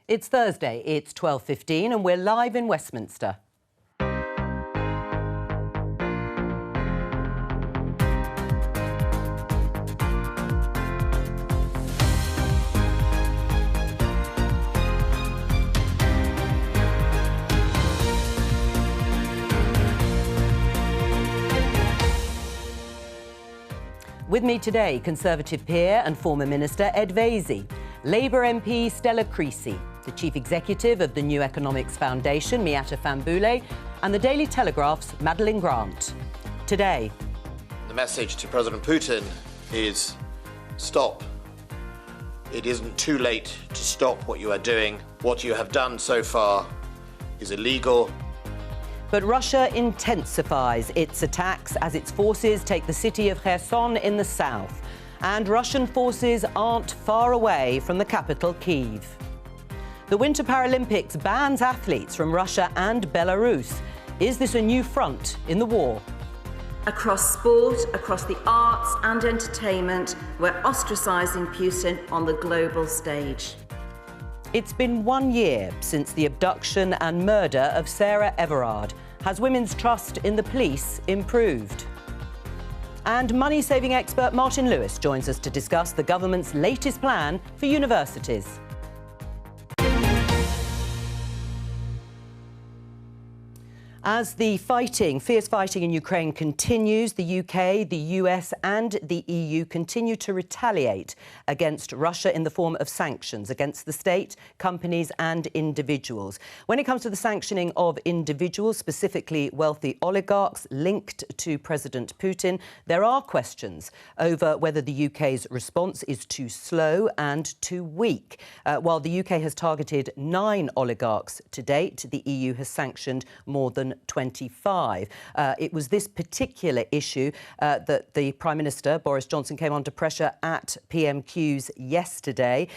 It's Thursday, it's 12:15 and we're live in Westminster. With me today, Conservative peer and former Minister Ed Vaizey, Labour MP Stella Creasy, the Chief Executive of the New Economics Foundation, Miata Famboule, and the Daily Telegraph's Madeline Grant. Today, the message to President Putin is stop. It isn't too late to stop what you are doing. What you have done so far is illegal. But Russia intensifies its attacks as its forces take the city of Kherson in the south. And Russian forces aren't far away from the capital, Kyiv. The Winter Paralympics bans athletes from Russia and Belarus. Is this a new front in the war? Across sport, across the arts and entertainment, we're ostracising Putin on the global stage. It's been 1 year since the abduction and murder of Sarah Everard. Has women's trust in the police improved? And money-saving expert Martin Lewis joins us to discuss the government's latest plan for universities. As the fierce fighting in Ukraine continues, the UK, the US and the EU continue to retaliate against Russia in the form of sanctions against the state, companies and individuals. When it comes to the sanctioning of individuals, specifically wealthy oligarchs linked to President Putin, there are questions over whether the UK's response is too slow and too weak. While the UK has targeted 9 oligarchs to date, the EU has sanctioned more than 25. It was this particular issue that the Prime Minister, Boris Johnson, came under pressure at PMQs yesterday.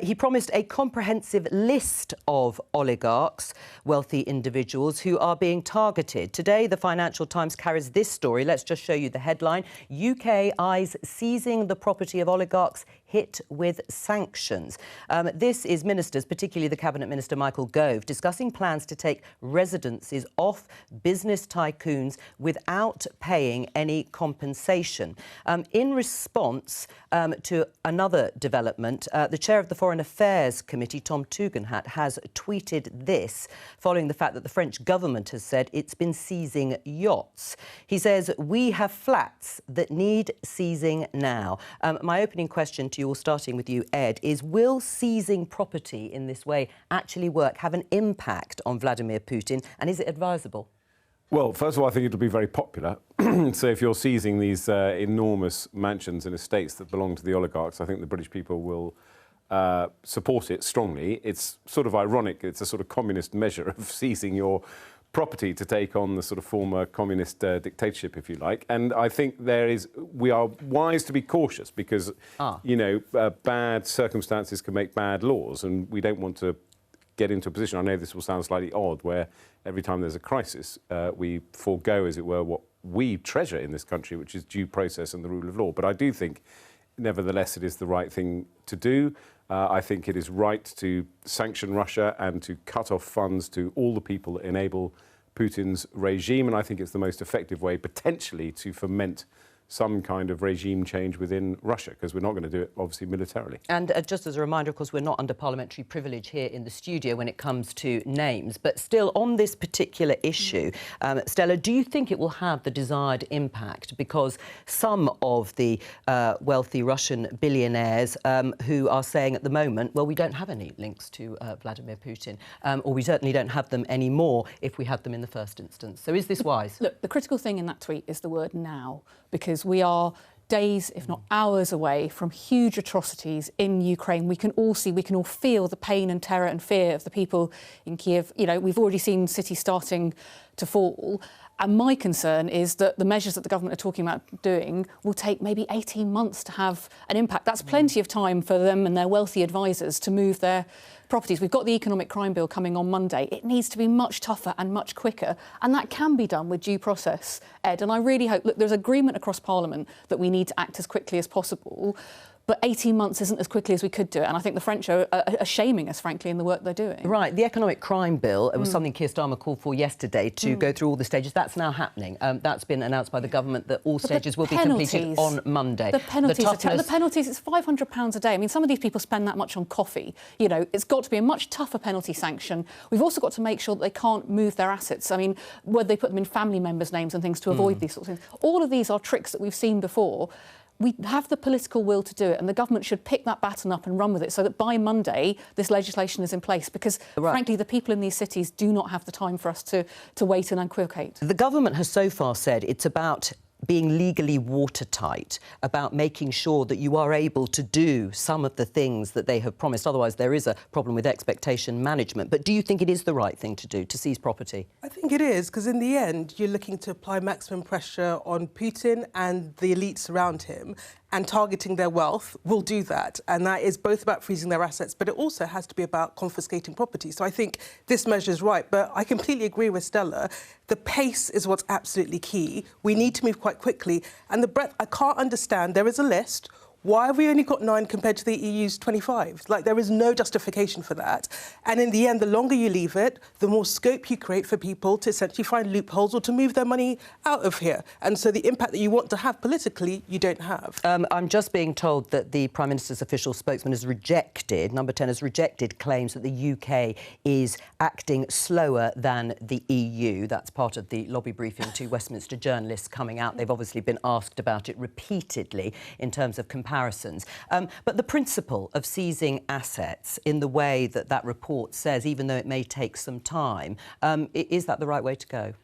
He promised a comprehensive list of oligarchs, wealthy individuals who are being targeted. Today, the Financial Times carries this story. Let's just show you the headline. UK eyes seizing the property of oligarchs hit with sanctions. This is ministers, particularly the Cabinet Minister Michael Gove, discussing plans to take residences off business tycoons without paying any compensation. In response to another development, the chair of the Foreign Affairs Committee, Tom Tugendhat, has tweeted this following the fact that the French government has said it's been seizing yachts. He says, "We have flats that need seizing now." My opening question to you all, starting with you, Ed, is will seizing property in this way actually work, have an impact on Vladimir Putin, and is it advisable? Well, first of all, I think it'll be very popular. So if you're seizing these enormous mansions and estates that belong to the oligarchs, I think the British people will support it strongly. It's sort of ironic. It's a sort of communist measure of seizing your property to take on the sort of former communist dictatorship, if you like. And I think we are wise to be cautious because, bad circumstances can make bad laws, and we don't want to get into a position, I know this will sound slightly odd, where every time there's a crisis, we forego, as it were, what we treasure in this country, which is due process and the rule of law. But I do think, nevertheless, it is the right thing to do. I think it is right to sanction Russia and to cut off funds to all the people that enable Putin's regime. And I think it's the most effective way, potentially, to foment some kind of regime change within Russia, because we're not going to do it, obviously, militarily. And just as a reminder, of course, we're not under parliamentary privilege here in the studio when it comes to names. But still, on this particular issue, Stella, do you think it will have the desired impact? Because some of the wealthy Russian billionaires who are saying at the moment, well, we don't have any links to Vladimir Putin, or we certainly don't have them anymore if we had them in the first instance. So is this wise? Look, the critical thing in that tweet is the word now, because we are days, if not hours away from huge atrocities in Ukraine. We can all see, we can all feel the pain and terror and fear of the people in Kyiv. You know, we've already seen cities starting to fall. And my concern is that the measures that the government are talking about doing will take maybe 18 months to have an impact. That's plenty of time for them and their wealthy advisors to move their properties. We've got the economic crime bill coming on Monday. It needs to be much tougher and much quicker. And that can be done with due process, Ed. And I really hope, look, there's agreement across Parliament that we need to act as quickly as possible. but 18 months isn't as quickly as we could do it. And I think the French are shaming us, frankly, in the work they're doing. Right. The economic crime bill, it was something Keir Starmer called for yesterday to go through all the stages. That's now happening. That's been announced by the government that all stages will be completed on Monday. The penalties, it's £500 a day. I mean, some of these people spend that much on coffee. You know, it's got to be a much tougher penalty sanction. We've also got to make sure that they can't move their assets. I mean, whether they put them in family members' names and things to avoid these sorts of things. All of these are tricks that we've seen before. We have the political will to do it, and the government should pick that baton up and run with it so that by Monday this legislation is in place, because, frankly, the people in these cities do not have the time for us to wait and equivocate. The government has so far said it's about being legally watertight, about making sure that you are able to do some of the things that they have promised. Otherwise, there is a problem with expectation management. But do you think it is the right thing to do, to seize property? I think it is, because in the end, you're looking to apply maximum pressure on Putin and the elites around him, and targeting their wealth will do that. And that is both about freezing their assets, but it also has to be about confiscating property. So I think this measure is right. But I completely agree with Stella. The pace is what's absolutely key. We need to move quite quickly. And the breadth, I can't understand. There is a list. Why have we only got 9 compared to the EU's 25? Like, there is no justification for that. And in the end, the longer you leave it, the more scope you create for people to essentially find loopholes or to move their money out of here. And so the impact that you want to have politically, you don't have. I'm just being told that the Prime Minister's official spokesman has rejected, Number 10 has rejected claims that the UK is acting slower than the EU. That's part of the lobby briefing to Westminster journalists coming out. They've obviously been asked about it repeatedly in terms of comparisons. But the principle of seizing assets in the way that that report says, even though it may take some time, is that the right way to go?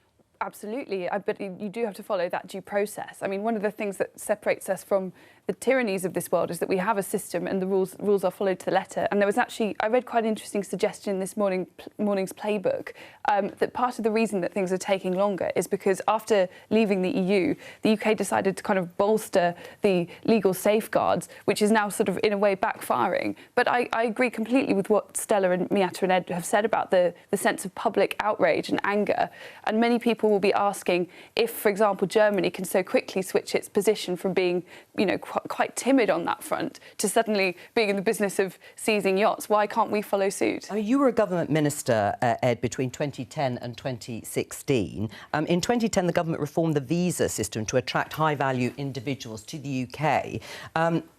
Absolutely, but you do have to follow that due process. I mean, one of the things that separates us from the tyrannies of this world is that we have a system and the rules are followed to the letter. And there was actually, I read quite an interesting suggestion in this morning's playbook, that part of the reason that things are taking longer is because after leaving the EU, the UK decided to kind of bolster the legal safeguards, which is now sort of in a way backfiring. But I agree completely with what Stella and Miata and Ed have said about the sense of public outrage and anger. And many people will be asking if, for example, Germany can so quickly switch its position from being, you know, quite timid on that front to suddenly being in the business of seizing yachts. Why can't we follow suit? I mean, you were a government minister, Ed, between 2010 and 2016. In 2010, the government reformed the visa system to attract high-value individuals to the UK.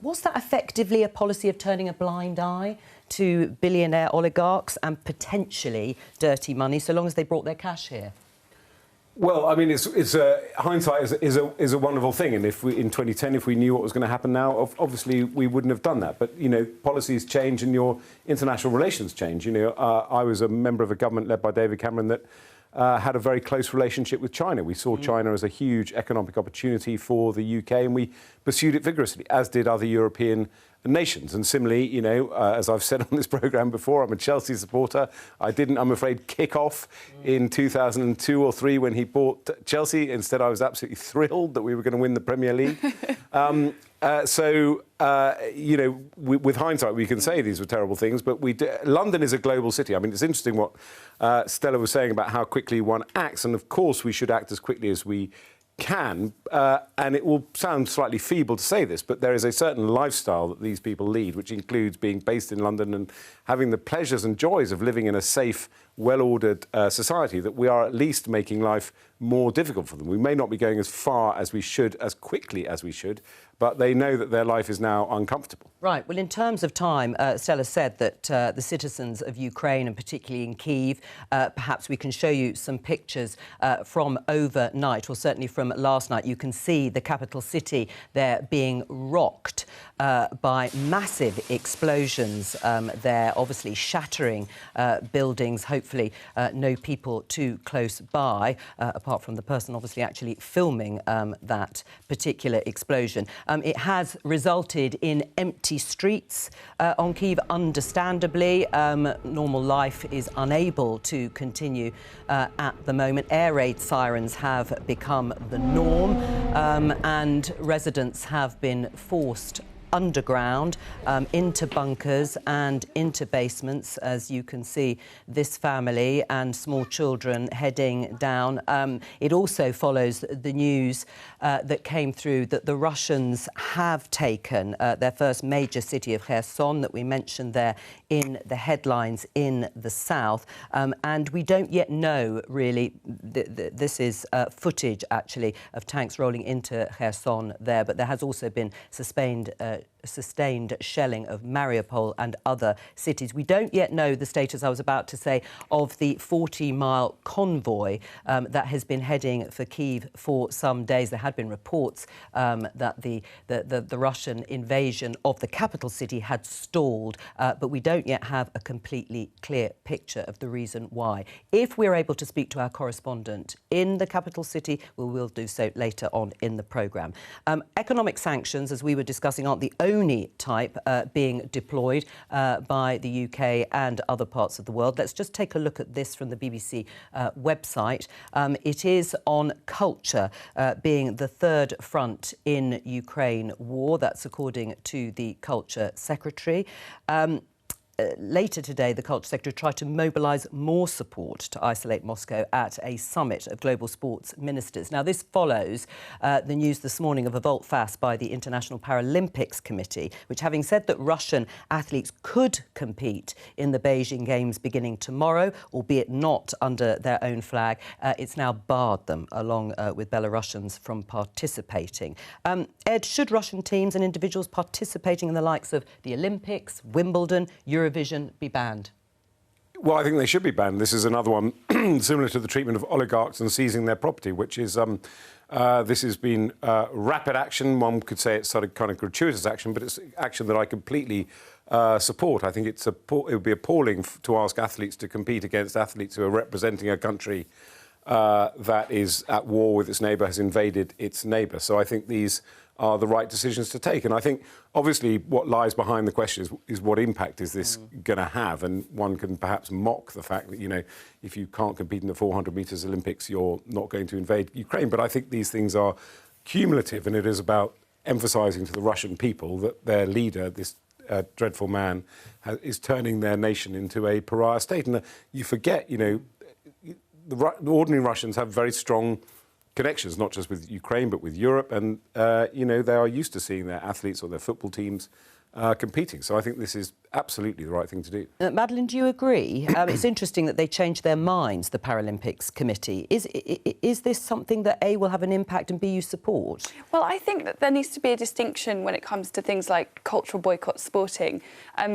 Was that effectively a policy of turning a blind eye to billionaire oligarchs and potentially dirty money, so long as they brought their cash here? Well, I mean, hindsight is a wonderful thing, and if we in 2010, if we knew what was going to happen now, obviously we wouldn't have done that. But you know, policies change and your international relations change. You know, I was a member of a government led by David Cameron that had a very close relationship with China. We saw China as a huge economic opportunity for the UK, and we pursued it vigorously, as did other European nations. And similarly, you know, as I've said on this programme before, I'm a Chelsea supporter. I didn't, I'm afraid, kick off in 2002 or 3 when he bought Chelsea. Instead, I was absolutely thrilled that we were going to win the Premier League. You know, with hindsight, we can say these were terrible things, but London is a global city. I mean, it's interesting what Stella was saying about how quickly one acts, and of course we should act as quickly as we can, and it will sound slightly feeble to say this, but there is a certain lifestyle that these people lead, which includes being based in London and having the pleasures and joys of living in a safe, well-ordered society, that we are at least making life more difficult for them. We may not be going as far as we should, as quickly as we should, but they know that their life is now uncomfortable. Right. Well, in terms of time, Stella said that the citizens of Ukraine, and particularly in Kyiv, perhaps we can show you some pictures from overnight, or certainly from last night. You can see the capital city there being rocked by massive explosions there, obviously shattering buildings. Hopefully no people too close by, apart from the person obviously actually filming that particular explosion. It has resulted in empty streets on Kyiv, understandably. Normal life is unable to continue at the moment. Air raid sirens have become the norm, and residents have been forced underground, into bunkers and into basements, as you can see this family and small children heading down. It also follows the news that came through that the Russians have taken their first major city of Kherson, that we mentioned there in the headlines in the south. And we don't yet know, really, this is footage, actually, of tanks rolling into Kherson there, but there has also been sustained shelling of Mariupol and other cities. We don't yet know the status, I was about to say, of the 40-mile convoy that has been heading for Kyiv for some days. There had been reports that the Russian invasion of the capital city had stalled, but we don't yet have a completely clear picture of the reason why. If we're able to speak to our correspondent in the capital city, we will do so later on in the programme. Economic sanctions, as we were discussing, aren't the only type being deployed by the UK and other parts of the world. Let's just take a look at this from the BBC website. It is on culture being the third front in Ukraine war. That's according to the Culture Secretary. Later today, the Culture Secretary tried to mobilise more support to isolate Moscow at a summit of global sports ministers. Now, this follows the news this morning of a volte-face by the International Paralympics Committee, which, having said that Russian athletes could compete in the Beijing Games beginning tomorrow, albeit not under their own flag, it's now barred them, along with Belarusians, from participating. Ed, should Russian teams and individuals participating in the likes of the Olympics, Wimbledon, Eurovision be banned? Well, I think they should be banned. This is another one similar to the treatment of oligarchs and seizing their property, which is this has been rapid action. One could say it's sort of kind of gratuitous action, but it's action that I completely support. I think it would be appalling to ask athletes to compete against athletes who are representing a country that is at war with its neighbour, has invaded its neighbour. So I think these are the right decisions to take. And I think, obviously, what lies behind the question is what impact is this going to have? And one can perhaps mock the fact that, you know, if you can't compete in the 400 metres Olympics, you're not going to invade Ukraine. But I think these things are cumulative, and it is about emphasising to the Russian people that their leader, this dreadful man, is turning their nation into a pariah state. And you forget, you know, the ordinary Russians have very strong connections, not just with Ukraine, but with Europe. And, you know, they are used to seeing their athletes or their football teams competing. So I think this is absolutely the right thing to do. Madeleine, do you agree? It's interesting that they changed their minds, the Paralympics Committee. Is this something that, A, will have an impact and, B, you support? Well, I think that there needs to be a distinction when it comes to things like cultural boycott sporting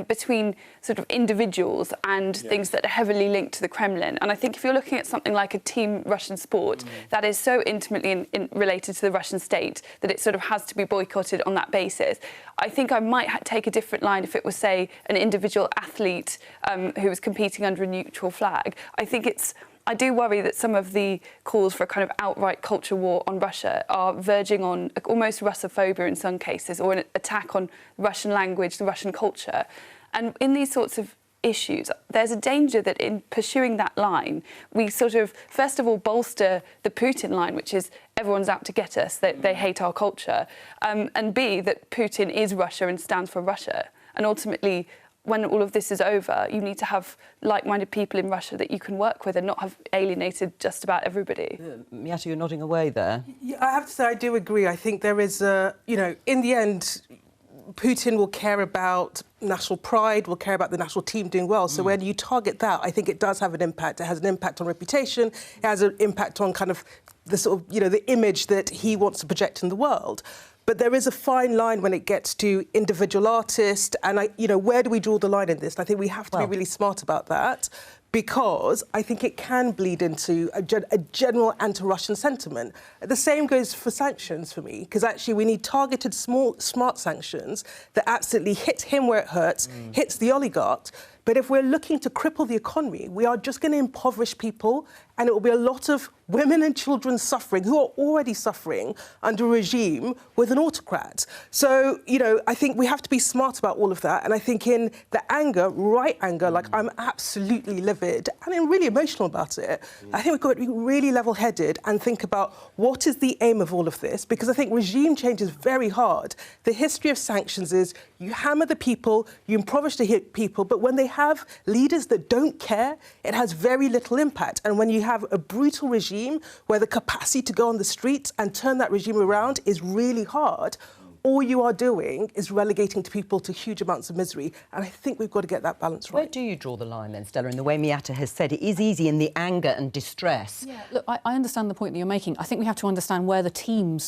between sort of individuals and things that are heavily linked to the Kremlin. And I think if you're looking at something like a team Russian sport that is so intimately related to the Russian state that it sort of has to be boycotted on that basis, I think I might take a different line if it was, say, an individual athlete who was competing under a neutral flag. I do worry that some of the calls for a kind of outright culture war on Russia are verging on almost Russophobia in some cases, or an attack on Russian language, the Russian culture. And in these sorts of issues, there's a danger that in pursuing that line, we sort of, first of all, bolster the Putin line, which is everyone's out to get us, they hate our culture, and B, that Putin is Russia and stands for Russia. And ultimately, when all of this is over, you need to have like-minded people in Russia that you can work with and not have alienated just about everybody. Miata, you're nodding away there. Yeah, I have to say I do agree. I think there is you know, in the end, Putin will care about national pride, will care about the national team doing well. So when you target that, I think it does have an impact. It has an impact on reputation. It has an impact on kind of the sort of, you know, the image that he wants to project in the world. But there is a fine line when it gets to individual artists. And, you know, where do we draw the line in this? I think we have to be really smart about that, because I think it can bleed into a general anti-Russian sentiment. The same goes for sanctions for me, because actually we need targeted, smart sanctions that absolutely hit him where it hurts, hits the oligarchs, But if we're looking to cripple the economy, we are just going to impoverish people, and it will be a lot of women and children suffering who are already suffering under a regime with an autocrat. So, you know, I think we have to be smart about all of that. And I think in the anger, right anger, like I'm absolutely livid and I'm really emotional about it. I think we've got to be really level-headed and think about what is the aim of all of this, because I think regime change is very hard. The history of sanctions is you hammer the people, you impoverish the people, but when they have leaders that don't care, it has very little impact. And when you have a brutal regime where the capacity to go on the streets and turn that regime around is really hard, all you are doing is relegating people to huge amounts of misery. And I think we've got to get that balance right. Where do you draw the line then, Stella? In the way Miata has said, it is easy in the anger and distress. Yeah, look, I understand the point that you're making. I think we have to understand where the Team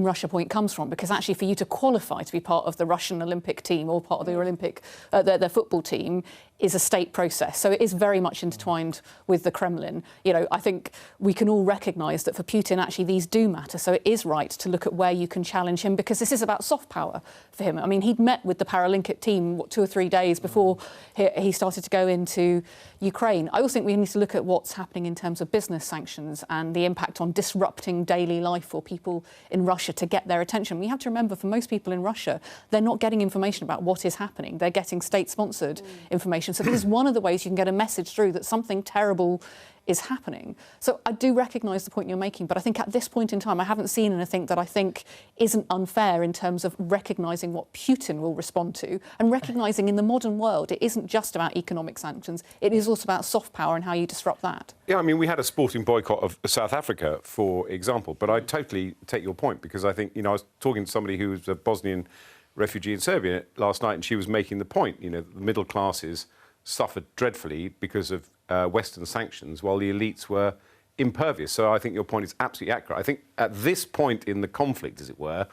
Russia point comes from, because actually for you to qualify to be part of the Russian Olympic team or part of the Olympic, their football team, is a state process. So it is very much intertwined with the Kremlin. You know, I think we can all recognise that for Putin, actually, these do matter. So it is right to look at where you can challenge him, because this is about soft power for him. I mean, he'd met with the Paralympic team, 2 or 3 days before he started to go into Ukraine. I also think we need to look at what's happening in terms of business sanctions and the impact on disrupting daily life for people in Russia to get their attention. We have to remember, for most people in Russia, they're not getting information about what is happening. They're getting state-sponsored information. So this is one of the ways you can get a message through that something terrible is happening. So I do recognise the point you're making, but I think at this point in time, I haven't seen anything that I think isn't unfair in terms of recognising what Putin will respond to and recognising in the modern world it isn't just about economic sanctions, it is also about soft power and how you disrupt that. Yeah, I mean, we had a sporting boycott of South Africa, for example, but I totally take your point, because I think, you know, I was talking to somebody who was a Bosnian refugee in Serbia last night, and she was making the point, you know, the middle classes suffered dreadfully because of Western sanctions, while the elites were impervious. So I think your point is absolutely accurate. I think at this point in the conflict, as it were,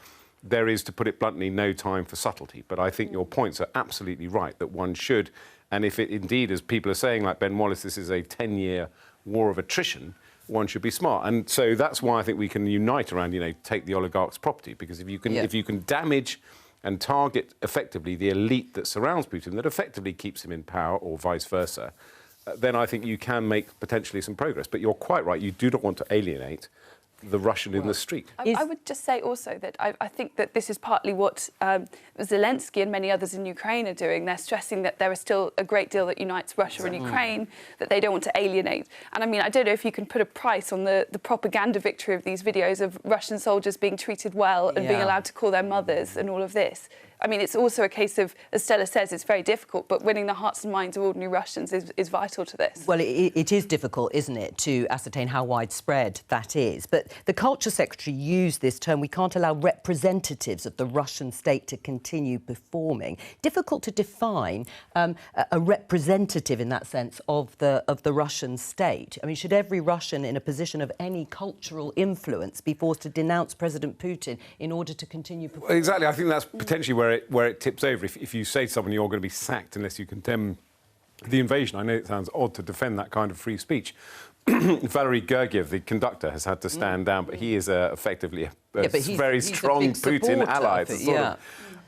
there is, to put it bluntly, no time for subtlety. But I think your points are absolutely right, that one should, and if it indeed, as people are saying, like Ben Wallace, this is a 10-year war of attrition, one should be smart. And so that's why I think we can unite around, you know, take the oligarch's property, because if you can damage and target effectively the elite that surrounds Putin, that effectively keeps him in power, or vice versa, then I think you can make potentially some progress. But you're quite right, you do not want to alienate the Russian in the street. I would just say also that I think that this is partly what Zelensky and many others in Ukraine are doing. They're stressing that there is still a great deal that unites Russia and Ukraine, that they don't want to alienate. And I mean, I don't know if you can put a price on the propaganda victory of these videos of Russian soldiers being treated well and being allowed to call their mothers and all of this. I mean, it's also a case of, as Stella says, it's very difficult, but winning the hearts and minds of ordinary Russians is vital to this. Well, it is difficult, isn't it, to ascertain how widespread that is. But the Culture Secretary used this term, we can't allow representatives of the Russian state to continue performing. Difficult to define a representative in that sense of the Russian state. I mean, should every Russian in a position of any cultural influence be forced to denounce President Putin in order to continue performing? Exactly. I think that's potentially where it tips over. If you say to someone you're going to be sacked unless you condemn the invasion, I know it sounds odd to defend that kind of free speech. Valery Gergiev, the conductor, has had to stand down, but he is effectively a very strong Putin ally. It's a sort of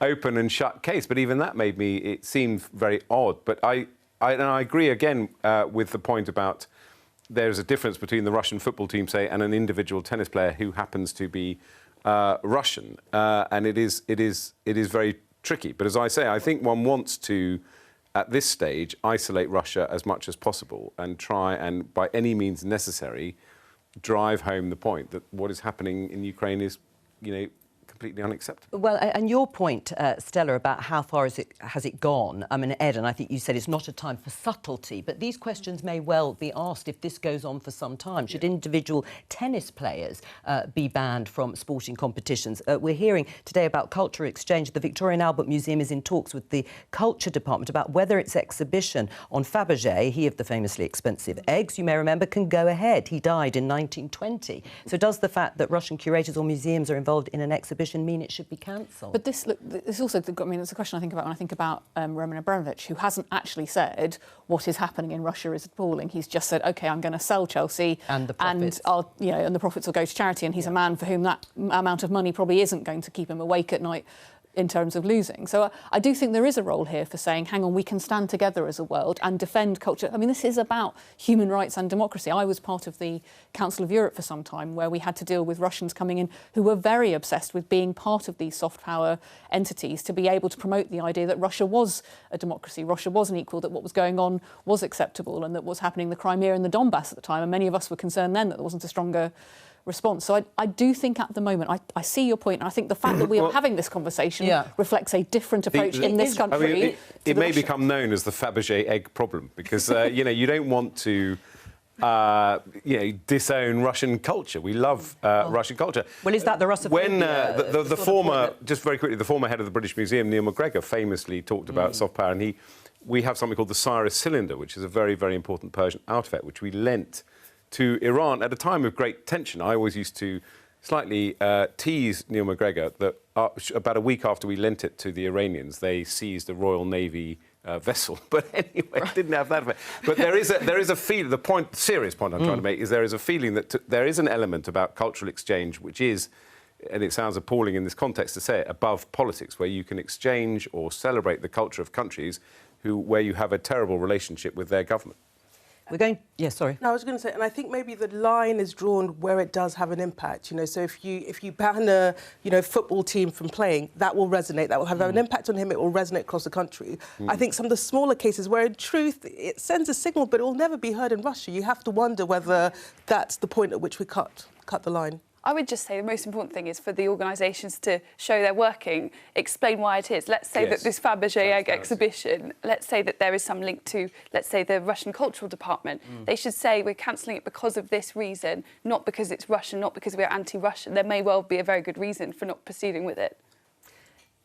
open and shut case. But even that it seemed very odd. But I agree again with the point about there's a difference between the Russian football team, say, and an individual tennis player who happens to be Russian, and it is very tricky. But as I say, I think one wants to, at this stage, isolate Russia as much as possible and try and, by any means necessary, drive home the point that what is happening in Ukraine is, you know, completely unacceptable. Well, and your point, Stella, about how far has it gone? I mean, Ed, and I think you said it's not a time for subtlety, but these questions may well be asked if this goes on for some time. Should individual tennis players be banned from sporting competitions? We're hearing today about culture exchange. The Victoria and Albert Museum is in talks with the Culture Department about whether its exhibition on Fabergé, he of the famously expensive eggs, you may remember, can go ahead. He died in 1920. So does the fact that Russian curators or museums are involved in an exhibition mean it should be cancelled? But this also, I mean, it's a question I think about when I think about Roman Abramovich, who hasn't actually said what is happening in Russia is appalling. He's just said, OK, I'm going to sell Chelsea and the profits, and the profits will go to charity. And he's a man for whom that amount of money probably isn't going to keep him awake at night in terms of losing. So I do think there is a role here for saying, hang on, we can stand together as a world and defend culture. I mean, this is about human rights and democracy. I was part of the Council of Europe for some time where we had to deal with Russians coming in who were very obsessed with being part of these soft power entities to be able to promote the idea that Russia was a democracy, Russia was an equal, that what was going on was acceptable, and that what was happening in the Crimea and the Donbass at the time, and many of us were concerned then that there wasn't a stronger response. So I do think at the moment, I see your point, and I think the fact that we are having this conveation reflects a different approach in this country. I mean, it may become known as the Fabergé egg problem because, you don't want to disown Russian culture. We love Russian culture. Well, is that the Russophobia? When the former, just very quickly, the former head of the British Museum, Neil McGregor, famously talked about soft power, and we have something called the Cyrus cylinder, which is a very, very important Persian artefact, which we lent to Iran at a time of great tension. I always used to slightly tease Neil McGregor that about a week after we lent it to the Iranians, they seized a Royal Navy vessel. But anyway, it didn't have that effect. But there is a feeling, the serious point I'm trying to make is there is a feeling that there is an element about cultural exchange which is, and it sounds appalling in this context to say it, above politics, where you can exchange or celebrate the culture of countries where you have a terrible relationship with their government. We're going... Yeah, sorry. No, I was going to say, and I think maybe the line is drawn where it does have an impact. So if you ban a football team from playing, that will resonate. That will have an impact on him. It will resonate across the country. I think some of the smaller cases where, in truth, it sends a signal, but it will never be heard in Russia. You have to wonder whether that's the point at which we cut the line. I would just say the most important thing is for the organisations to show they're working, explain why it is. Let's say that this Fabergé egg exhibition, let's say that there is some link to, let's say, the Russian Cultural Department. They should say we're cancelling it because of this reason, not because it's Russian, not because we're anti-Russian. There may well be a very good reason for not proceeding with it.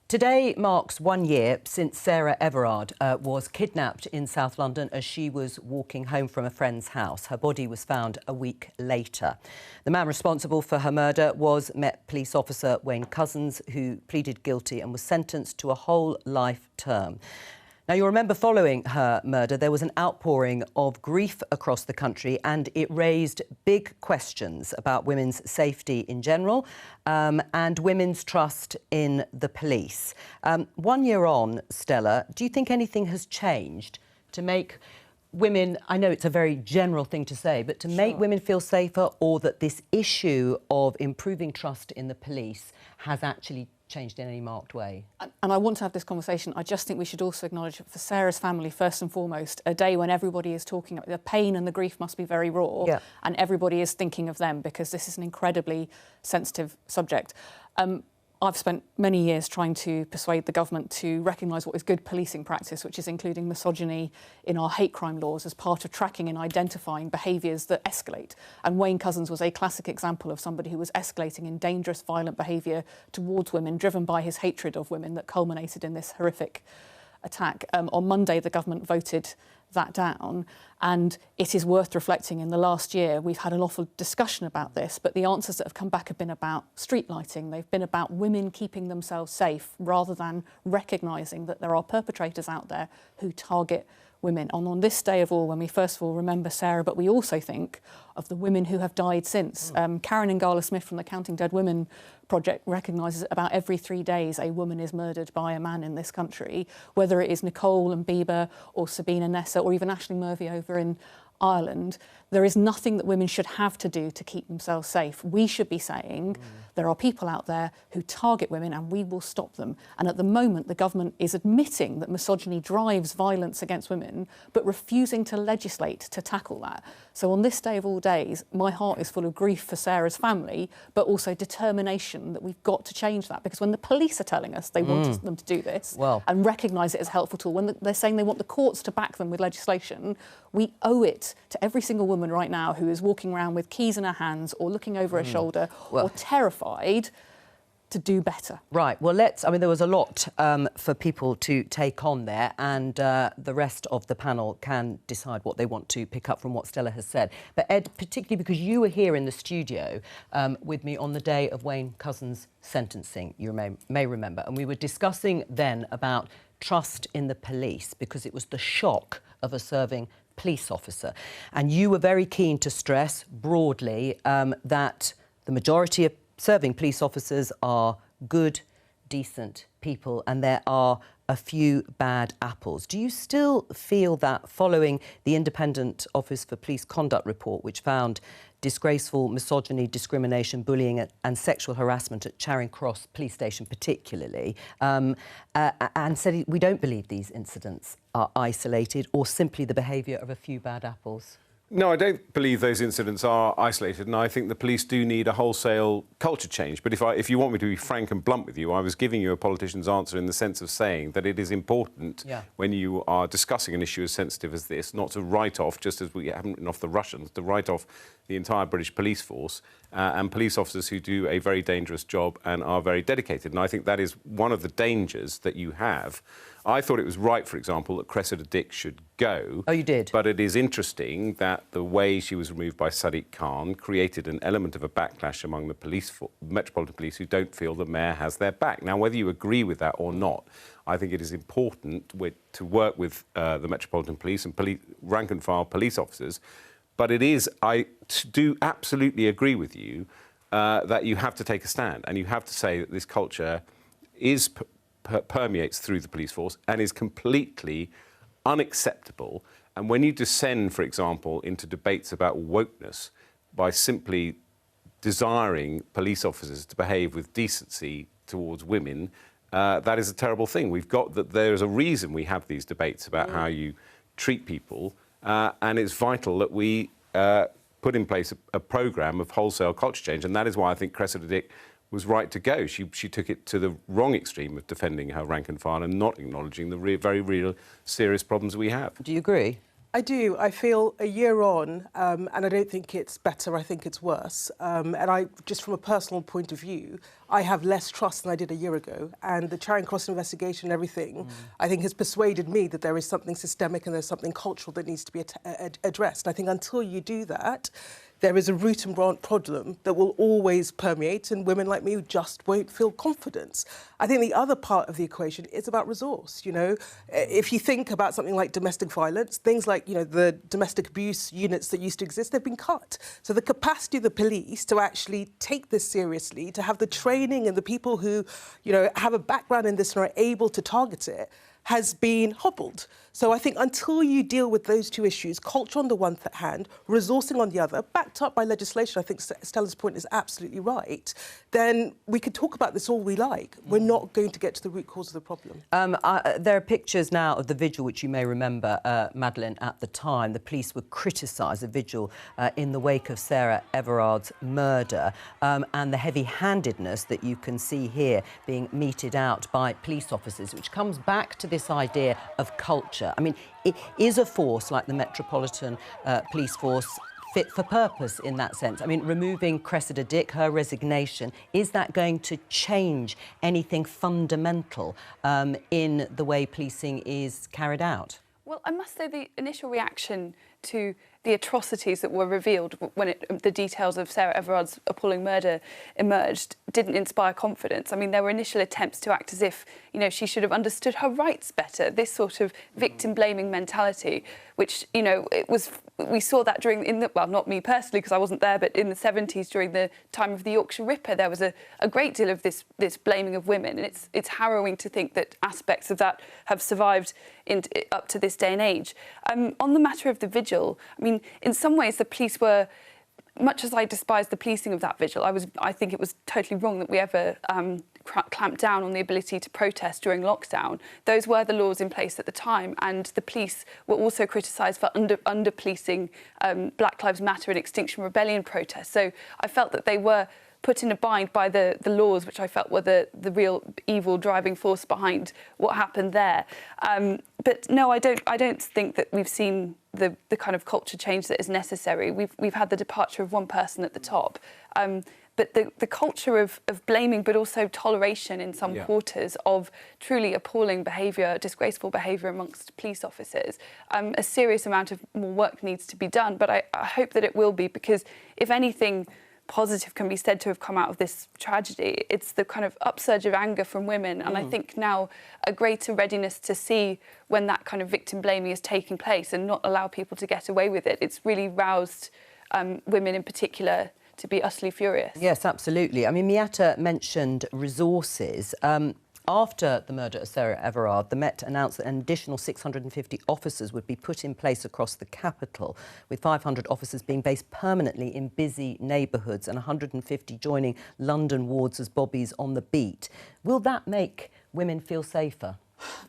Today marks 1 year since Sarah Everard was kidnapped in South London as she was walking home from a friend's house. Her body was found a week later. The man responsible for her murder was Met Police Officer Wayne Couzens, who pleaded guilty and was sentenced to a whole life term. Now, you'll remember following her murder, there was an outpouring of grief across the country and it raised big questions about women's safety in general and women's trust in the police. 1 year on, Stella, do you think anything has changed to make women, I know it's a very general thing to say, but to make women feel safer, or that this issue of improving trust in the police has actually changed in any marked way? And I want to have this conversation. I just think we should also acknowledge that for Sarah's family, first and foremost, a day when everybody is talking about the pain and the grief must be very raw, and everybody is thinking of them because this is an incredibly sensitive subject. I've spent many years trying to persuade the government to recognise what is good policing practice, which is including misogyny in our hate crime laws as part of tracking and identifying behaviours that escalate. And Wayne Couzens was a classic example of somebody who was escalating in dangerous, violent behaviour towards women, driven by his hatred of women that culminated in this horrific attack. On Monday, the government voted that down, and it is worth reflecting. In the last year, we've had an awful discussion about this, but the answers that have come back have been about street lighting. They've been about women keeping themselves safe rather than recognising that there are perpetrators out there who target women. And on this day of all, when we first of all remember Sarah, but we also think of the women who have died since. Karen Ngala-Smith from the Counting Dead Women Project recognises that about every 3 days a woman is murdered by a man in this country, whether it is Nicole and Bieber or Sabina Nessa or even Ashley Murphy over in Ireland. There is nothing that women should have to do to keep themselves safe. We should be saying there are people out there who target women and we will stop them. And at the moment, the government is admitting that misogyny drives violence against women, but refusing to legislate to tackle that. So on this day of all days, my heart is full of grief for Sarah's family, but also determination that we've got to change that. Because when the police are telling us they want them to do this and recognise it as a helpful tool, when they're saying they want the courts to back them with legislation, we owe it to every single woman right now who is walking around with keys in her hands or looking over her shoulder or terrified to do better. Right, well, there was a lot for people to take on there, and the rest of the panel can decide what they want to pick up from what Stella has said. But Ed, particularly because you were here in the studio with me on the day of Wayne Couzens' sentencing, you may remember, and we were discussing then about trust in the police, because it was the shock of a serving police officer. And you were very keen to stress broadly that the majority of serving police officers are good, decent people and there are a few bad apples. Do you still feel that following the Independent Office for Police Conduct report, which found disgraceful misogyny, discrimination, bullying and sexual harassment at Charing Cross Police Station particularly, and said we don't believe these incidents are isolated or simply the behaviour of a few bad apples? No, I don't believe those incidents are isolated, and I think the police do need a wholesale culture change. But if you want me to be frank and blunt with you, I was giving you a politician's answer in the sense of saying that it is important when you are discussing an issue as sensitive as this, not to write off, just as we haven't written off the Russians, to write off the entire British police force and police officers who do a very dangerous job and are very dedicated. And I think that is one of the dangers that you have. I thought it was right, for example, that Cressida Dick should go. Oh, you did? But it is interesting that the way she was removed by Sadiq Khan created an element of a backlash among the Metropolitan Police who don't feel the mayor has their back. Now, whether you agree with that or not, I think it is important to work with the Metropolitan Police and rank-and-file police officers. But I do absolutely agree with you that you have to take a stand and you have to say that this culture permeates through the police force and is completely unacceptable. And when you descend, for example, into debates about wokeness by simply desiring police officers to behave with decency towards women, that is a terrible thing. There is a reason we have these debates about how you treat people, and it's vital that we put in place a programme of wholesale culture change, and that is why I think Cressida Dick was right to go. She took it to the wrong extreme of defending her rank and file and not acknowledging the very real, serious problems we have. Do you agree? I do. I feel a year on, and I don't think it's better, I think it's worse. And just from a personal point of view, I have less trust than I did a year ago. And the Charing Cross investigation and everything, I think has persuaded me that there is something systemic and there's something cultural that needs to be addressed. And I think until you do that, there is a root and branch problem that will always permeate, and women like me just won't feel confidence. I think the other part of the equation is about resource. You know, if you think about something like domestic violence, things like, you know, the domestic abuse units that used to exist, they've been cut. So the capacity of the police to actually take this seriously, to have the training and the people who, you know, have a background in this and are able to target it, has been hobbled. So I think until you deal with those two issues, culture on the one hand, resourcing on the other, backed up by legislation, I think Stella's point is absolutely right, then we could talk about this all we like. We're not going to get to the root cause of the problem. There are pictures now of the vigil, which you may remember, Madeleine, at the time. The police would criticise the vigil in the wake of Sarah Everard's murder and the heavy-handedness that you can see here being meted out by police officers, which comes back to this idea of culture. I mean, is a force like the Metropolitan Police Force fit for purpose in that sense? I mean, removing Cressida Dick, her resignation, is that going to change anything fundamental in the way policing is carried out? Well, I must say the initial reaction to the atrocities that were revealed when the details of Sarah Everard's appalling murder emerged didn't inspire confidence. I mean, there were initial attempts to act as if, you know, she should have understood her rights better, this sort of victim-blaming mentality, which, you know, we saw that well, not me personally, because I wasn't there, but in the 70s, during the time of the Yorkshire Ripper, there was a great deal of this blaming of women, and it's harrowing to think that aspects of that have survived up to this day and age. On the matter of the vigil, I mean, in some ways, the police were, much as I despise the policing of that vigil, I think it was totally wrong that we ever clamped down on the ability to protest during lockdown. Those were the laws in place at the time, and the police were also criticised for under-policing Black Lives Matter and Extinction Rebellion protests. So I felt that they were put in a bind by the laws, which I felt were the real evil driving force behind what happened there. But no, I don't think that we've seen the kind of culture change that is necessary. We've had the departure of one person at the top. But the culture of blaming, but also toleration in some quarters of truly appalling behaviour, disgraceful behaviour amongst police officers, a serious amount of more work needs to be done. But I hope that it will be, because if anything positive can be said to have come out of this tragedy, it's the kind of upsurge of anger from women, and I think now a greater readiness to see when that kind of victim blaming is taking place and not allow people to get away with it. It's really roused women in particular to be utterly furious. Yes, absolutely. I mean, Miata mentioned resources. After the murder of Sarah Everard, the Met announced that an additional 650 officers would be put in place across the capital, with 500 officers being based permanently in busy neighbourhoods and 150 joining London wards as bobbies on the beat. Will that make women feel safer?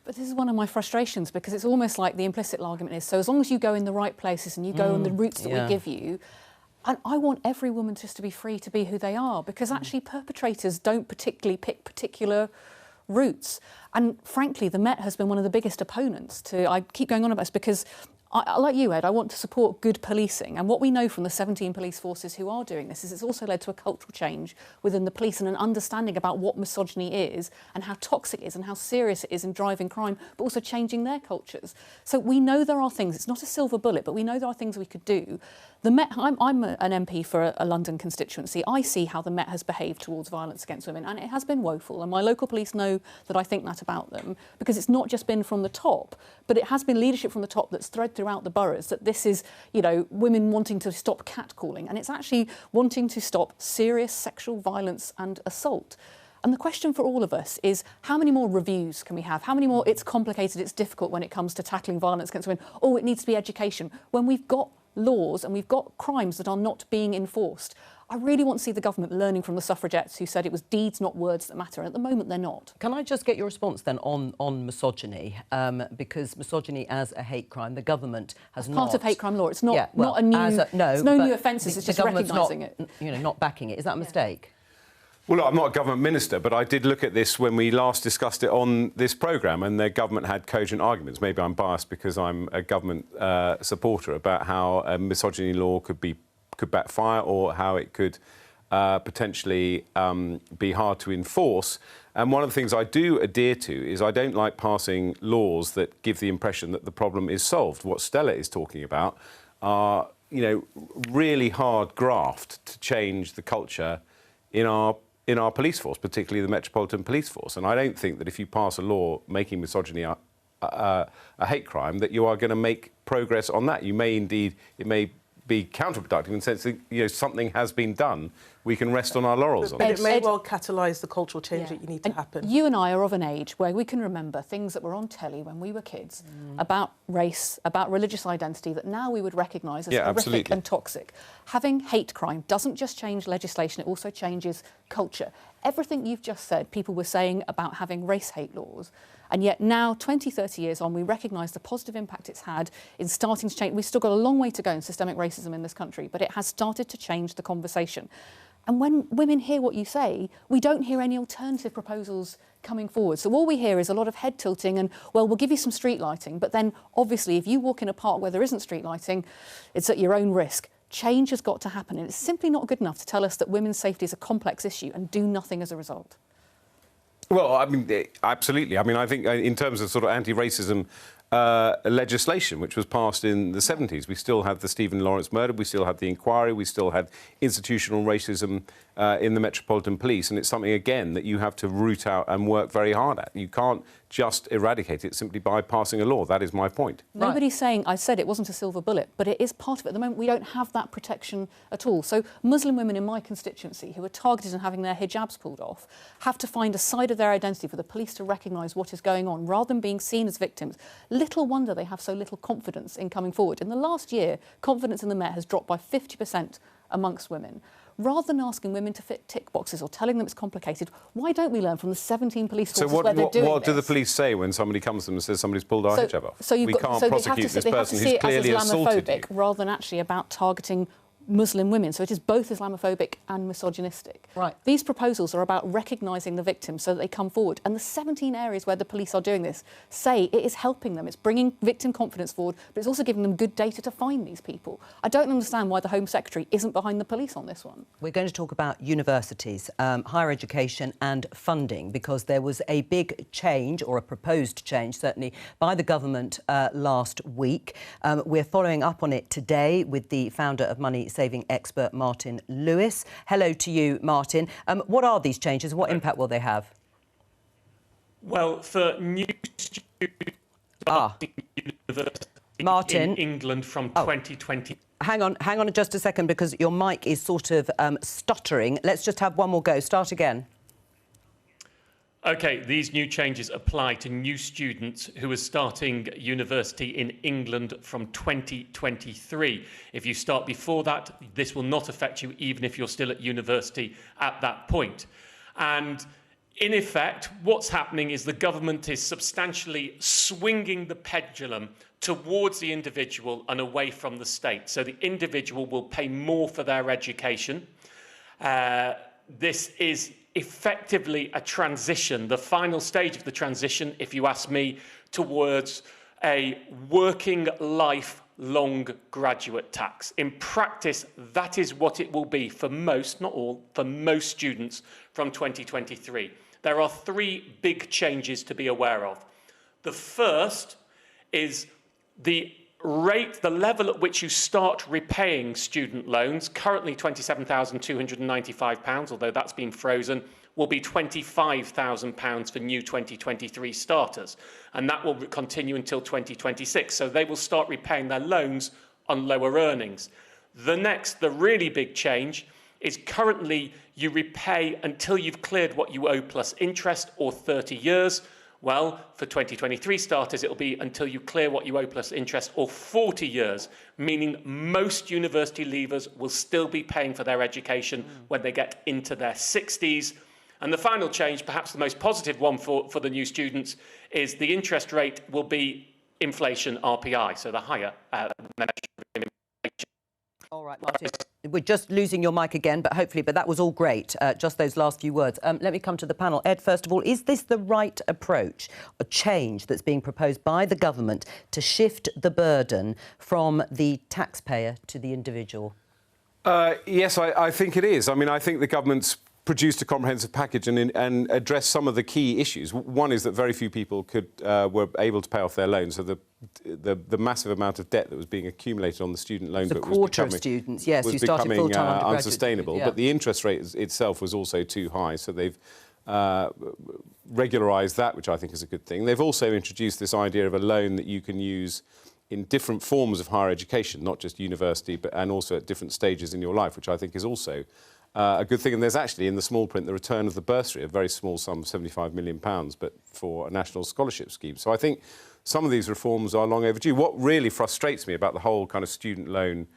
But this is one of my frustrations, because it's almost like the implicit argument is, so as long as you go in the right places and you go on the routes that we give you, and I want every woman just to be free to be who they are, because actually perpetrators don't particularly pick particular routes. And frankly, the Met has been one of the biggest opponents to, I keep going on about this because like you, Ed, I want to support good policing. And what we know from the 17 police forces who are doing this is it's also led to a cultural change within the police and an understanding about what misogyny is and how toxic it is and how serious it is in driving crime, but also changing their cultures. So we know there are things, it's not a silver bullet, but we know there are things we could do. The Met, I'm an MP for a London constituency. I see how the Met has behaved towards violence against women, and it has been woeful. And my local police know that I think that about them, because it's not just been from the top, but it has been leadership from the top that's thread throughout the boroughs, that this is, you know, women wanting to stop catcalling, and it's actually wanting to stop serious sexual violence and assault. And the question for all of us is, how many more reviews can we have? How many more, it's complicated, it's difficult when it comes to tackling violence against women. Oh, it needs to be education. When we've got laws and we've got crimes that are not being enforced. I really want to see the government learning from the suffragettes who said it was deeds, not words, that matter. And at the moment, they're not. Can I just get your response then on misogyny? Because misogyny as a hate crime, the government has not... Part of hate crime law. It's not, yeah, well, not a new... it's no new offences, it's just recognising it. You know, not backing it. Is that a mistake? Well, look, I'm not a government minister, but I did look at this when we last discussed it on this programme, and the government had cogent arguments. Maybe I'm biased because I'm a government supporter about how a misogyny law could backfire, or how it could potentially be hard to enforce. And one of the things I do adhere to is I don't like passing laws that give the impression that the problem is solved. What Stella is talking about are, you know, really hard graft to change the culture in our police force, particularly the Metropolitan Police Force. And I don't think that if you pass a law making misogyny a hate crime, that you are going to make progress on that. You may indeed, it may be counterproductive in the sense that, you know, something has been done. We can rest on our laurels on But it. it may well catalyse the cultural change that you need to happen. You and I are of an age where we can remember things that were on telly when we were kids about race, about religious identity, that now we would recognise as horrific and toxic. Having hate crime doesn't just change legislation, it also changes culture. Everything you've just said, people were saying about having race hate laws, and yet now, 20, 30 years on, we recognise the positive impact it's had in starting to change. We've still got a long way to go in systemic racism in this country, but it has started to change the conversation. And when women hear what you say, we don't hear any alternative proposals coming forward. So all we hear is a lot of head tilting and, well, we'll give you some street lighting. But then, obviously, if you walk in a park where there isn't street lighting, it's at your own risk. Change has got to happen. And it's simply not good enough to tell us that women's safety is a complex issue and do nothing as a result. Well, I mean, absolutely. I mean, I think in terms of sort of anti-racism legislation, which was passed in the 70s, we still have the Stephen Lawrence murder, we still have the inquiry, we still had institutional racism in the Metropolitan Police, and it's something, again, that you have to root out and work very hard at. You can't just eradicate it simply by passing a law. That is my point. Nobody's saying, I said it wasn't a silver bullet, but it is part of it. At the moment, we don't have that protection at all. So Muslim women in my constituency who are targeted and having their hijabs pulled off have to find a side of their identity for the police to recognise what is going on, rather than being seen as victims. Little wonder they have so little confidence in coming forward. In the last year, confidence in the Met has dropped by 50% amongst women. Rather than asking women to fit tick boxes or telling them it's complicated, why don't we learn from the 17 police forces where they're doing this? So what do the police say when somebody comes to them and says somebody's pulled our hijab off? So we can't prosecute this person who's clearly assaulted you. Rather than actually about targeting Muslim women. So it is both Islamophobic and misogynistic. Right. These proposals are about recognising the victims so that they come forward. And the 17 areas where the police are doing this say it is helping them. It's bringing victim confidence forward, but it's also giving them good data to find these people. I don't understand why the Home Secretary isn't behind the police on this one. We're going to talk about universities, higher education and funding, because there was a big change, or a proposed change, certainly, by the government last week. We're following up on it today with the founder of Money Saving expert Martin Lewis. Hello to you, Martin. What are these changes? What impact will they have? Well, for new students, university Martin. in England from 2020. Hang on just a second, because your mic is sort of stuttering. Let's just have one more go. Start again. OK, these new changes apply to new students who are starting university in England from 2023. If you start before that, this will not affect you, even if you're still at university at that point. And in effect, what's happening is the government is substantially swinging the pendulum towards the individual and away from the state. So the individual will pay more for their education. This is effectively a transition, the final stage of the transition, if you ask me, towards a working lifelong graduate tax. In practice, that is what it will be for most, not all, for most students from 2023. There are three big changes to be aware of. The first is the rate, the level at which you start repaying student loans, currently £27,295, although that's been frozen, will be £25,000 for new 2023 starters. And that will continue until 2026. So they will start repaying their loans on lower earnings. The next, the really big change, is currently you repay until you've cleared what you owe plus interest, or 30 years. Well, for 2023 starters, it'll be until you clear what you owe plus interest, or 40 years, meaning most university leavers will still be paying for their education when they get into their 60s. And the final change, perhaps the most positive one for the new students, is the interest rate will be inflation RPI, so the higher measure of inflation. All right, Martin. We're just losing your mic again, but that was all great, just those last few words. Let me come to the panel. Ed, first of all, is this the right approach, a change that's being proposed by the government to shift the burden from the taxpayer to the individual? Yes, I think it is. I mean, I think the government's produced a comprehensive package and addressed some of the key issues. One is that very few people were able to pay off their loans, so the massive amount of debt that was being accumulated on the student loan book was becoming, who started full-time unsustainable. Yeah. But the interest rate itself was also too high, so they've regularised that, which I think is a good thing. They've also introduced this idea of a loan that you can use in different forms of higher education, not just university, and also at different stages in your life, which I think is also a good thing. And there's actually, in the small print, the return of the bursary, a very small sum, £75 million, but for a national scholarship scheme. So I think some of these reforms are long overdue. What really frustrates me about the whole kind of student loan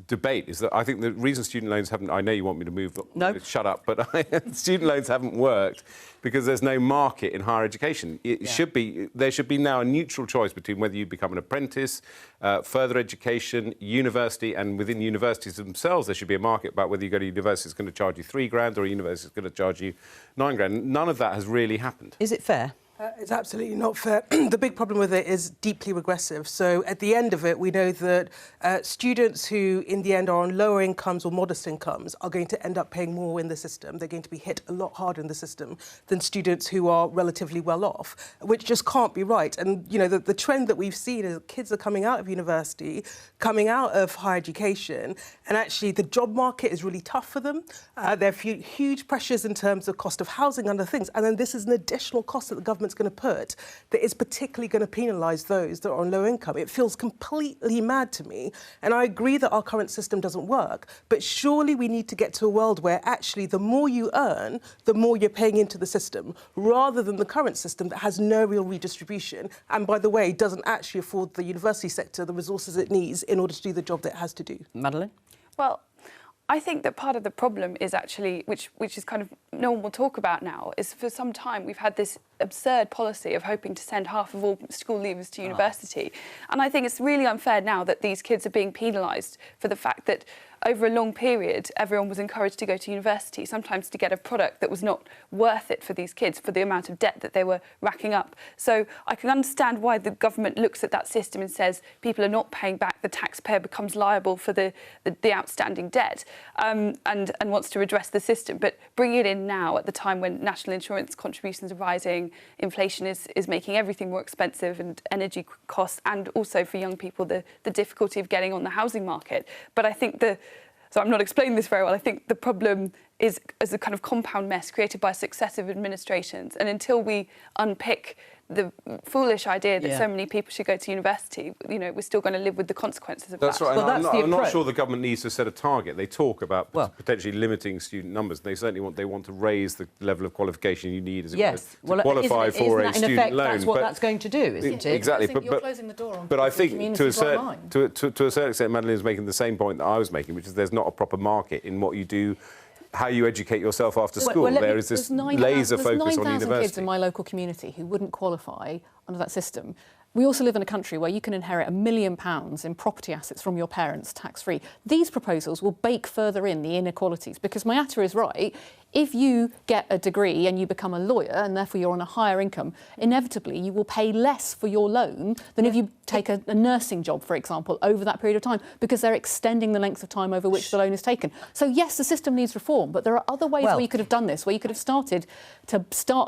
debate is that I think the reason student loans haven't... I know you want me to move... No. Shut up. But student loans haven't worked because there's no market in higher education. There should be now a neutral choice between whether you become an apprentice, further education, university, and within universities themselves there should be a market about whether you go to university that's going to charge you £3,000 or a university that's going to charge you £9,000. None of that has really happened. Is it fair? It's absolutely not fair. The big problem with it is deeply regressive. So at the end of it, we know that students who, in the end, are on lower incomes or modest incomes are going to end up paying more in the system. They're going to be hit a lot harder in the system than students who are relatively well off, which just can't be right. And, you know, the trend that we've seen is kids are coming out of university, coming out of higher education, and actually the job market is really tough for them. There are huge pressures in terms of cost of housing and other things. And then this is an additional cost that the government's going to put that is particularly going to penalise those that are on low income. It feels completely mad to me. And I agree that our current system doesn't work, but surely we need to get to a world where actually the more you earn, the more you're paying into the system, rather than the current system that has no real redistribution and, by the way, doesn't actually afford the university sector the resources it needs in order to do the job that it has to do. Madeleine? Well, I think that part of the problem is actually, which is kind of no one will talk about now, is for some time we've had this absurd policy of hoping to send half of all school leavers to university. And I think it's really unfair now that these kids are being penalised for the fact that over a long period, everyone was encouraged to go to university, sometimes to get a product that was not worth it for these kids for the amount of debt that they were racking up. So I can understand why the government looks at that system and says people are not paying back, the taxpayer becomes liable for the outstanding debt and wants to redress the system. But bring it in now at the time when national insurance contributions are rising, inflation is making everything more expensive, and energy costs, and also for young people the difficulty of getting on the housing market. But I think so I'm not explaining this very well. I think the problem is a kind of compound mess created by successive administrations. And until we unpick the foolish idea that so many people should go to university, you know, we're still going to live with the consequences of that. That's right. Well, I'm not sure the government needs to set a target. They talk about potentially limiting student numbers. They certainly want to raise the level of qualification you need as to qualify for a student loan. That's what that's going to do, isn't it? Exactly. You're closing the door on but I think to a certain extent, Madeleine is making the same point that I was making, which is there's not a proper market in what you do, how you educate yourself after school. There is this laser focus on university. There's 9,000 kids in my local community who wouldn't qualify under that system. We also live in a country where you can inherit £1 million in property assets from your parents tax-free. These proposals will bake further in the inequalities, because Mayata is right. If you get a degree and you become a lawyer and therefore you're on a higher income, inevitably you will pay less for your loan than if you take a nursing job, for example, over that period of time, because they're extending the length of time over which the loan is taken. So yes, the system needs reform, but there are other ways where you could have done this, where you could have started,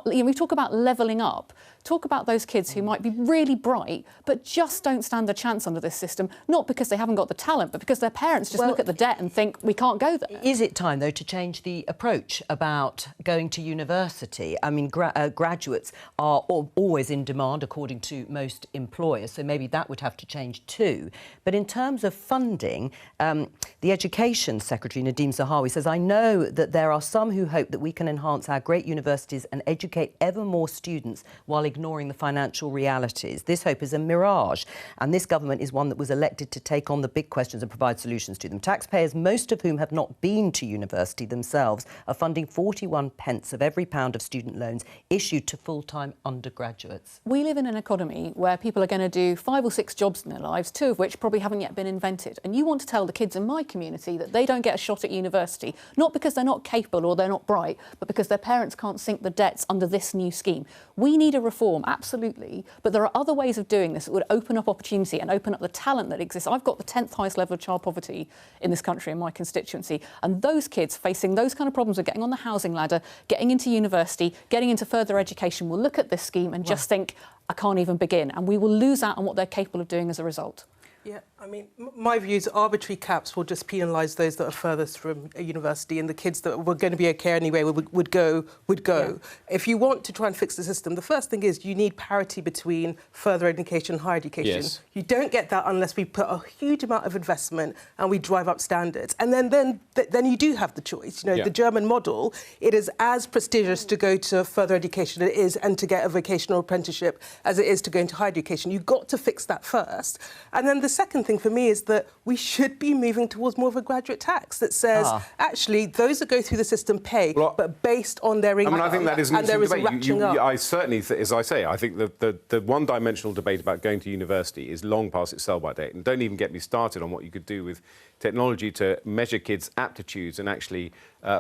we talk about levelling up. Talk about those kids who might be really bright but just don't stand a chance under this system, not because they haven't got the talent, but because their parents just look at the debt and think, we can't go there. Is it time, though, to change the approach about going to university? I mean, graduates are always in demand, according to most employers, so maybe that would have to change too. But in terms of funding, the Education Secretary, Nadeem Zahawi, says, I know that there are some who hope that we can enhance our great universities and educate ever more students while ignoring the financial realities. This hope is a mirage, and this government is one that was elected to take on the big questions and provide solutions to them. Taxpayers, most of whom have not been to university themselves, are funding 41 pence of every pound of student loans issued to full-time undergraduates. We live in an economy where people are going to do 5 or 6 jobs in their lives, 2 of which probably haven't yet been invented. And you want to tell the kids in my community that they don't get a shot at university, not because they're not capable or they're not bright, but because their parents can't sink the debts under this new scheme. We need a reform, absolutely, but there are other ways of doing this that would open up opportunity and open up the talent that exists. I've got the 10th highest level of child poverty in this country, in my constituency, and those kids facing those kind of problems of getting on the housing ladder, getting into university, getting into further education will look at this scheme and just think, I can't even begin, and we will lose out on what they're capable of doing as a result. Yeah, I mean, my view is arbitrary caps will just penalise those that are furthest from a university, and the kids that were going to be okay anyway would go. Yeah. If you want to try and fix the system, the first thing is you need parity between further education and higher education. Yes. You don't get that unless we put a huge amount of investment and we drive up standards. And then you do have the choice. You know, the German model, it is as prestigious to go to further education as it is and to get a vocational apprenticeship as it is to go into higher education. You've got to fix that first. And then the second thing for me is that we should be moving towards more of a graduate tax that says, actually, those that go through the system pay, but based on their income. I mean, I think that is an interesting debate. I certainly, as I say, I think the one-dimensional debate about going to university is long past its sell-by date. And don't even get me started on what you could do with technology to measure kids' aptitudes and actually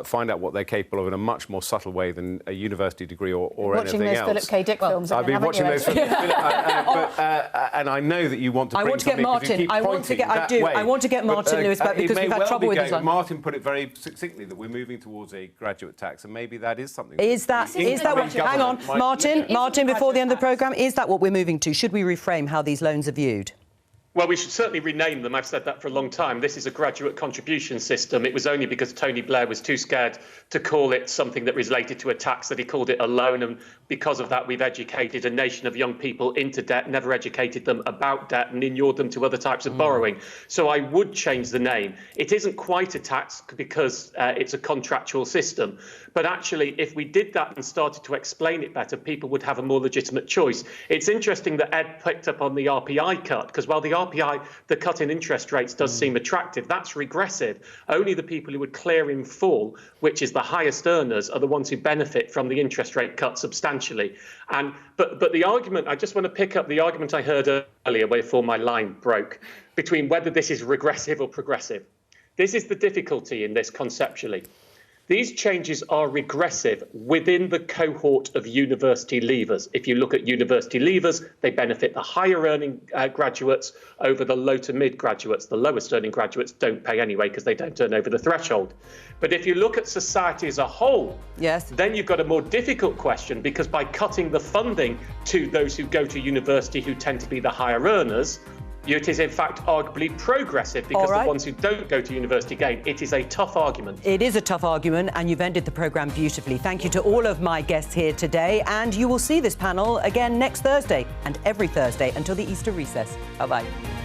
find out what they're capable of in a much more subtle way than a university degree or anything else. Watching those Philip K. Dick films. I've been watching those films. And I know that you want to bring something because you keep pointing that way. I want to get Martin Lewis back because we've had trouble with this one. Martin put it very succinctly that we're moving towards a graduate tax, and maybe that is something. Is that what? Hang on, Martin. Before the end of the programme, is that what we're moving to? Should we reframe how these loans are viewed? Well, we should certainly rename them. I've said that for a long time. This is a graduate contribution system. It was only because Tony Blair was too scared to call it something that related to a tax that he called it a loan. And because of that, we've educated a nation of young people into debt, never educated them about debt and inured them to other types of borrowing. So I would change the name. It isn't quite a tax because it's a contractual system. But actually, if we did that and started to explain it better, people would have a more legitimate choice. It's interesting that Ed picked up on the RPI cut, because while the RPI, the cut in interest rates does seem attractive, that's regressive. Only the people who would clear in full, which is the highest earners, are the ones who benefit from the interest rate cut substantially. But the argument, I just want to pick up the argument I heard earlier before my line broke, between whether this is regressive or progressive. This is the difficulty in this conceptually. These changes are regressive within the cohort of university leavers. If you look at university leavers, they benefit the higher earning graduates over the low to mid graduates. The lowest earning graduates don't pay anyway because they don't earn over the threshold. But if you look at society as a whole, then you've got a more difficult question, because by cutting the funding to those who go to university who tend to be the higher earners, It is, in fact, arguably progressive because All right. the ones who don't go to university gain. It is a tough argument. It is a tough argument, and you've ended the programme beautifully. Thank you to all of my guests here today, and you will see this panel again next Thursday and every Thursday until the Easter recess. Bye-bye.